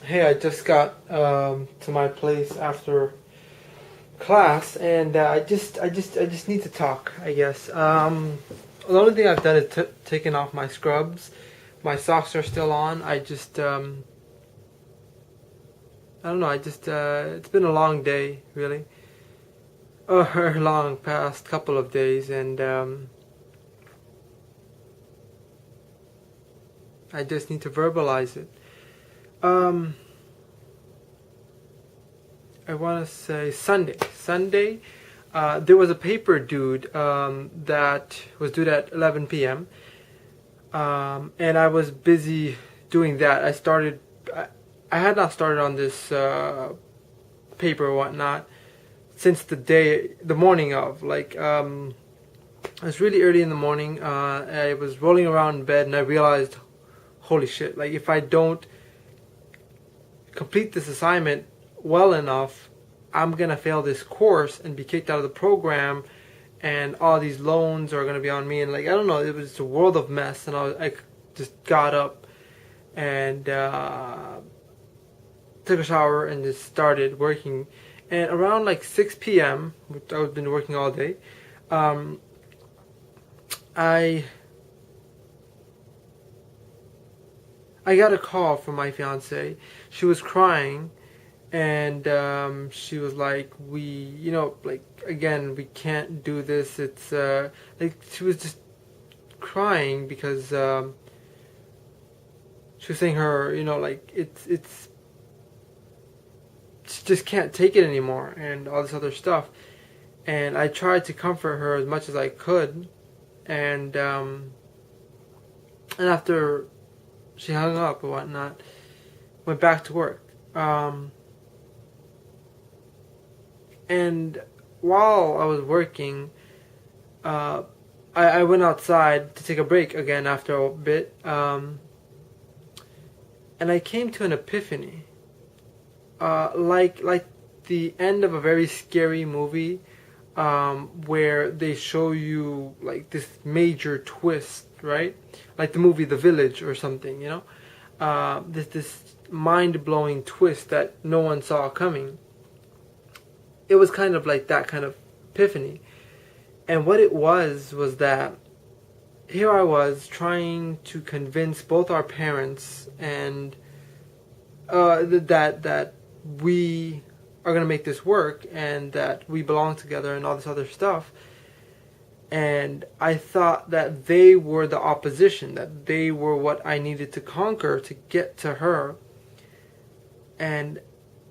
Hey, I just got to my place after class, and I just need to talk. I guess. The only thing I've done is taken off my scrubs. My socks are still on. I don't know. It's been a long day, really. A long past couple of days, and I just need to verbalize it. Um, I want to say Sunday. Sunday, there was a paper dude that was due at 11 p.m. And I was busy doing that. I had not started on this paper or whatnot since the morning of. It was really early in the morning. I was rolling around in bed and I realized, holy shit! Like if I don't complete this assignment well enough, I'm gonna fail this course and be kicked out of the program, and all these loans are gonna be on me. And like I don't know, it was just a world of mess. And I just got up and took a shower and just started working. And around like 6 p.m., which I've been working all day, um, I I got a call from my fiance. She was crying, and she was like, "We, like again, we can't do this. It's like she was just crying because she was saying her, like it's she just can't take it anymore and all this other stuff." And I tried to comfort her as much as I could, and after she hung up and whatnot, went back to work. Um, and while I was working, uh, I went outside to take a break again after a bit, and I came to an epiphany, like the end of a very scary movie, where they show you like this major twist, right? Like the movie The Village or something, this mind blowing twist that no one saw coming. It was kind of like that kind of epiphany, and what it was that here I was trying to convince both our parents and that we are gonna make this work and that we belong together and all this other stuff. And I thought that they were the opposition, that they were what I needed to conquer to get to her. And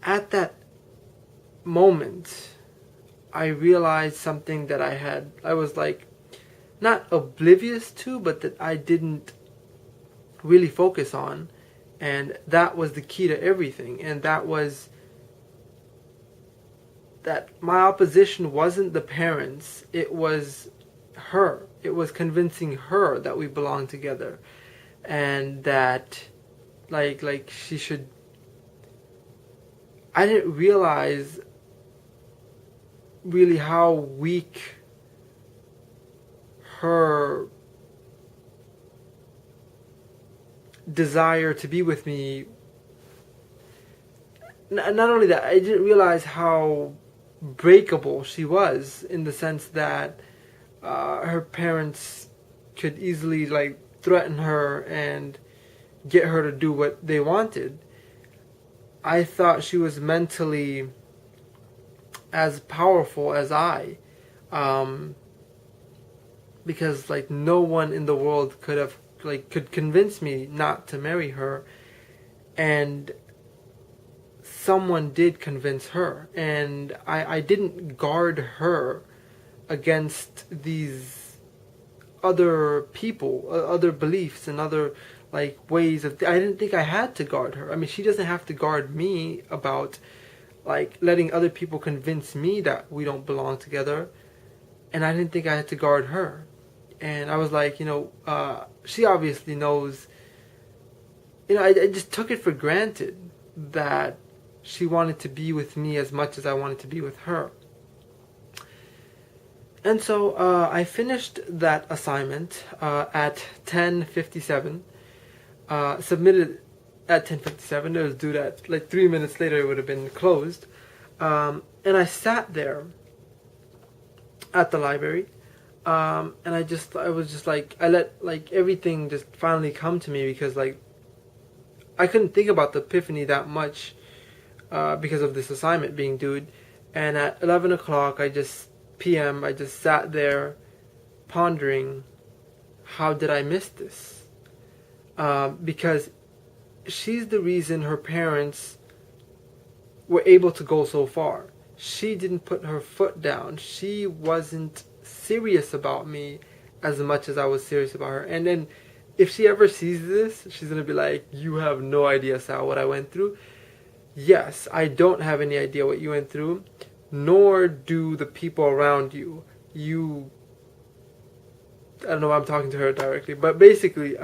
at that moment, I realized something that I was like, not oblivious to, but that I didn't really focus on. And that was the key to everything. And that was that my opposition wasn't the parents, it was her. It was convincing her that we belong together, and that like she should. I didn't realize really how weak her desire to be with me. Not only that, I didn't realize how breakable she was, in the sense that her parents could easily like threaten her and get her to do what they wanted. I thought she was mentally as powerful as I, um, because like no one in the world could convince me not to marry her, and someone did convince her, and I didn't guard her against these other people, other beliefs, and other like ways of. I didn't think I had to guard her. I mean, she doesn't have to guard me about like letting other people convince me that we don't belong together, and I didn't think I had to guard her. And I was like, she obviously knows. I just took it for granted that she wanted to be with me as much as I wanted to be with her. And so I finished that assignment at 10:57. Submitted at 10:57. It was due at like 3 minutes later. It would have been closed. And I sat there at the library, and I was just like, I let like everything just finally come to me, because like I couldn't think about the epiphany that much, because of this assignment being due. And at 11 o'clock, p.m., I just sat there pondering, how did I miss this? Because she's the reason her parents were able to go so far. She didn't put her foot down. She wasn't serious about me as much as I was serious about her. And then if she ever sees this, she's going to be like, you have no idea, Sal, what I went through. Yes, I don't have any idea what you went through, nor do the people around you. I don't know why I'm talking to her directly, but basically,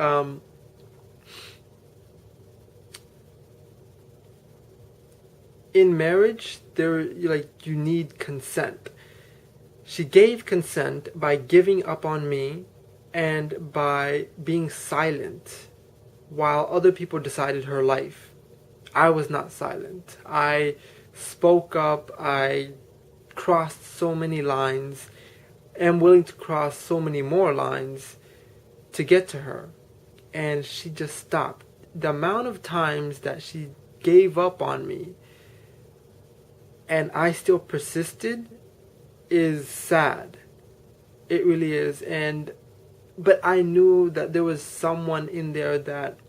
in marriage, you need consent. She gave consent by giving up on me and by being silent while other people decided her life. I was not silent. I spoke up. I crossed so many lines. Am willing to cross so many more lines to get to her. And she just stopped. The amount of times that she gave up on me and I still persisted is sad. It really is. But I knew that there was someone in there that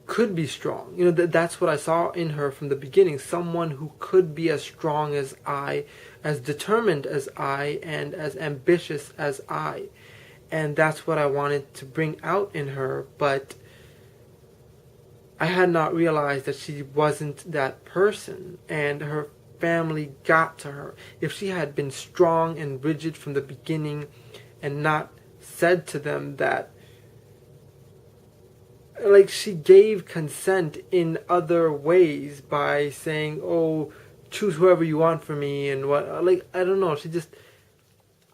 could be strong. That's what I saw in her from the beginning. Someone who could be as strong as I, as determined as I, and as ambitious as I. And that's what I wanted to bring out in her. But I had not realized that she wasn't that person. And her family got to her. If she had been strong and rigid from the beginning and not said to them that, like, she gave consent in other ways by saying, oh, choose whoever you want for me, and what, like, I don't know,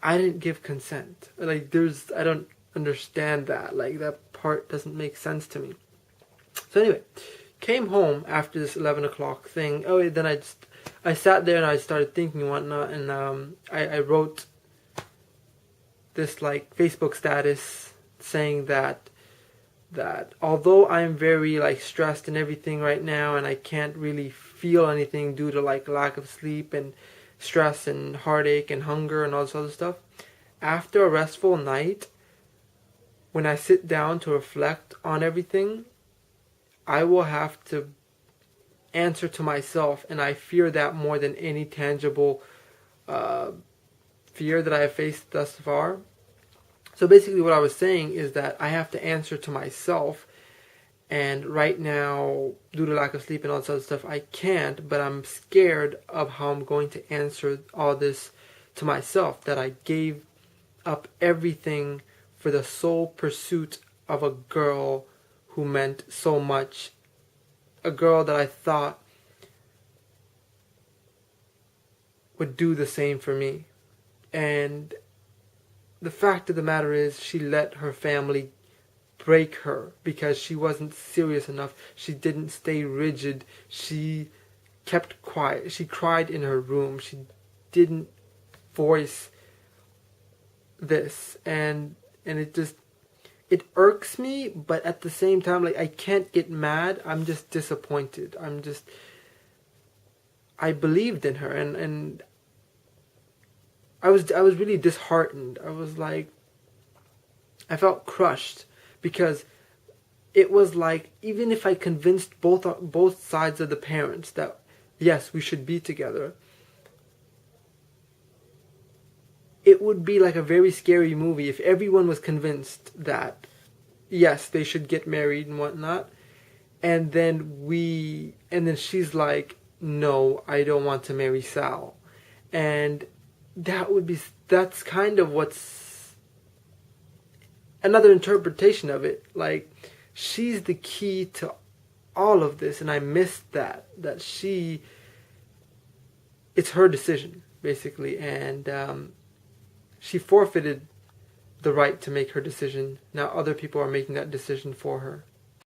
I didn't give consent. Like, I don't understand that. Like, that part doesn't make sense to me. So anyway, came home after this 11 o'clock thing. Oh, then I sat there and I started thinking and whatnot, and I wrote this, like, Facebook status saying that although I'm very, like, stressed and everything right now, and I can't really feel anything due to, like, lack of sleep and stress and heartache and hunger and all this other stuff, after a restful night, when I sit down to reflect on everything, I will have to answer to myself, and I fear that more than any tangible fear that I have faced thus far. So basically what I was saying is that I have to answer to myself, and right now, due to lack of sleep and all this other stuff, I can't, but I'm scared of how I'm going to answer all this to myself, that I gave up everything for the sole pursuit of a girl who meant so much, a girl that I thought would do the same for me. And the fact of the matter is, she let her family break her because she wasn't serious enough. She didn't stay rigid. She kept quiet. She cried in her room. She didn't voice this. And it irks me, but at the same time, like, I can't get mad. I'm just disappointed. I believed in her, and I was really disheartened. I was like, I felt crushed, because it was like, even if I convinced both sides of the parents that yes, we should be together, it would be like a very scary movie if everyone was convinced that yes, they should get married and whatnot, and then she's like, no, I don't want to marry Sal. And that's kind of what's another interpretation of it. Like, she's the key to all of this, and I missed that it's her decision, basically, and she forfeited the right to make her decision. Now other people are making that decision for her.